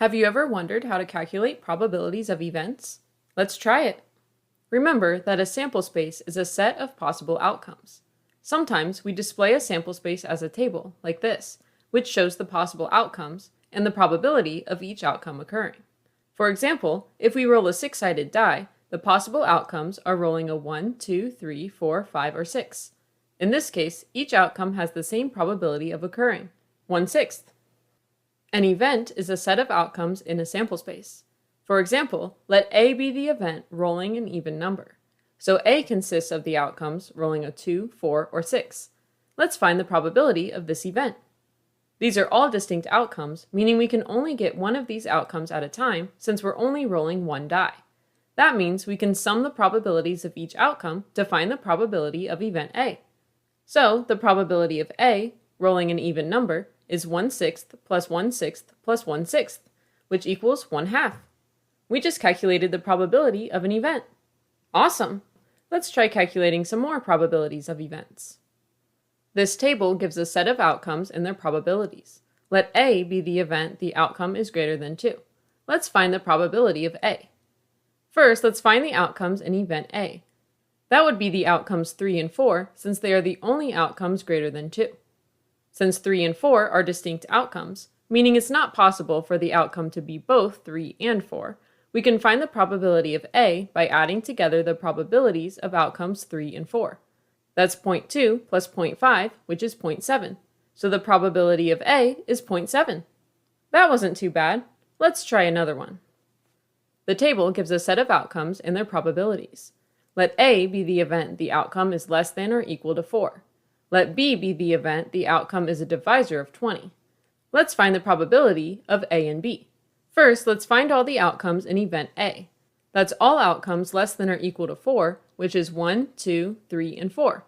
Have you ever wondered how to calculate probabilities of events? Let's try it. Remember that a sample space is a set of possible outcomes. Sometimes we display a sample space as a table, like this, which shows the possible outcomes and the probability of each outcome occurring. For example, if we roll a six-sided die, the possible outcomes are rolling a 1, 2, 3, 4, 5, or 6. In this case, each outcome has the same probability of occurring, 1/6. An event is a set of outcomes in a sample space. For example, let A be the event rolling an even number. So A consists of the outcomes rolling a 2, 4, or 6. Let's find the probability of this event. These are all distinct outcomes, meaning we can only get one of these outcomes at a time since we're only rolling one die. That means we can sum the probabilities of each outcome to find the probability of event A. So the probability of A, rolling an even number, is 1/6 plus 1/6 plus 1/6, which equals 1/2. We just calculated the probability of an event. Awesome! Let's try calculating some more probabilities of events. This table gives a set of outcomes and their probabilities. Let A be the event the outcome is greater than 2. Let's find the probability of A. First, let's find the outcomes in event A. That would be the outcomes 3 and 4, since they are the only outcomes greater than 2. Since 3 and 4 are distinct outcomes, meaning it's not possible for the outcome to be both 3 and 4, we can find the probability of A by adding together the probabilities of outcomes 3 and 4. That's 0.2 plus 0.5, which is 0.7. So the probability of A is 0.7. That wasn't too bad. Let's try another one. The table gives a set of outcomes and their probabilities. Let A be the event the outcome is less than or equal to 4. Let B be the event the outcome is a divisor of 20. Let's find the probability of A and B. First, let's find all the outcomes in event A. That's all outcomes less than or equal to 4, which is 1, 2, 3, and 4.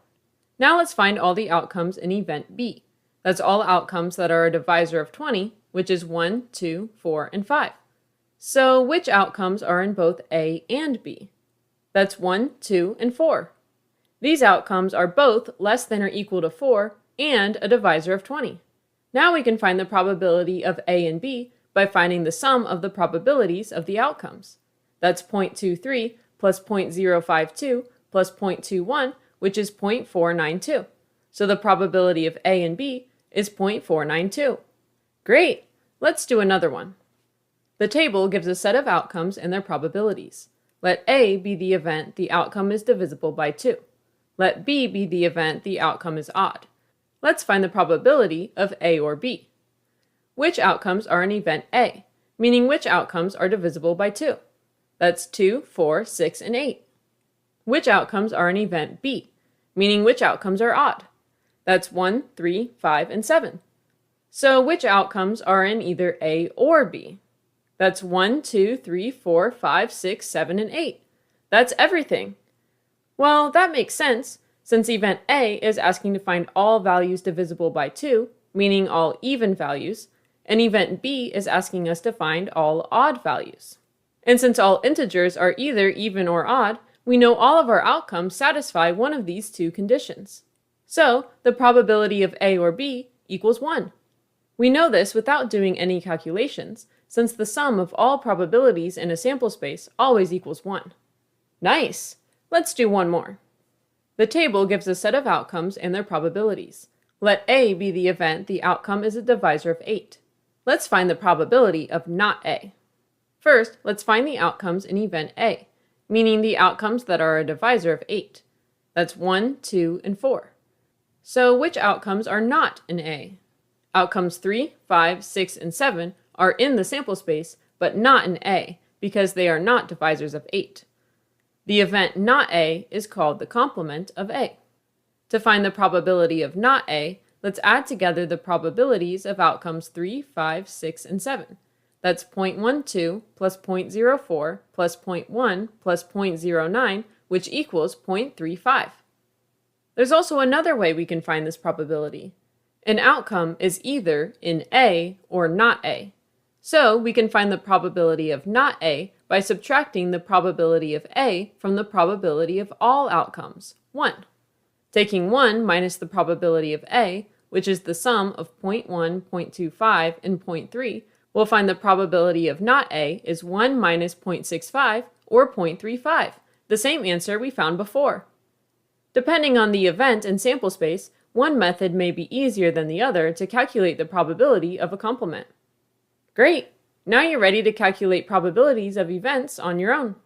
Now let's find all the outcomes in event B. That's all outcomes that are a divisor of 20, which is 1, 2, 4, and 5. So which outcomes are in both A and B? That's 1, 2, and 4. These outcomes are both less than or equal to 4 and a divisor of 20. Now we can find the probability of A and B by finding the sum of the probabilities of the outcomes. That's 0.23 plus 0.052 plus 0.21, which is 0.492. So the probability of A and B is 0.492. Great! Let's do another one. The table gives a set of outcomes and their probabilities. Let A be the event the outcome is divisible by 2. Let B be the event the outcome is odd. Let's find the probability of A or B. Which outcomes are in event A, meaning which outcomes are divisible by 2? That's 2, 4, 6, and 8. Which outcomes are in event B, meaning which outcomes are odd? That's 1, 3, 5, and 7. So which outcomes are in either A or B? That's 1, 2, 3, 4, 5, 6, 7, and 8. That's everything. Well, that makes sense, since event A is asking to find all values divisible by 2, meaning all even values, and event B is asking us to find all odd values. And since all integers are either even or odd, we know all of our outcomes satisfy one of these two conditions. So, the probability of A or B equals 1. We know this without doing any calculations, since the sum of all probabilities in a sample space always equals 1. Nice! Let's do one more. The table gives a set of outcomes and their probabilities. Let A be the event the outcome is a divisor of 8. Let's find the probability of not A. First, let's find the outcomes in event A, meaning the outcomes that are a divisor of 8. That's 1, 2, and 4. So which outcomes are not in A? Outcomes 3, 5, 6, and 7 are in the sample space, but not in A, because they are not divisors of 8. The event not A is called the complement of A. To find the probability of not A, let's add together the probabilities of outcomes 3, 5, 6, and 7. That's 0.12 plus 0.04 plus 0.1 plus 0.09, which equals 0.35. There's also another way we can find this probability. An outcome is either in A or not A. So we can find the probability of not A by subtracting the probability of A from the probability of all outcomes, 1. Taking 1 minus the probability of A, which is the sum of 0.1, 0.25, and 0.3, We'll find the probability of not A is 1 minus 0.65 or 0.35, the same answer we found before. Depending on the event and sample space, one method may be easier than the other to calculate the probability of a complement. Great! Now you're ready to calculate probabilities of events on your own.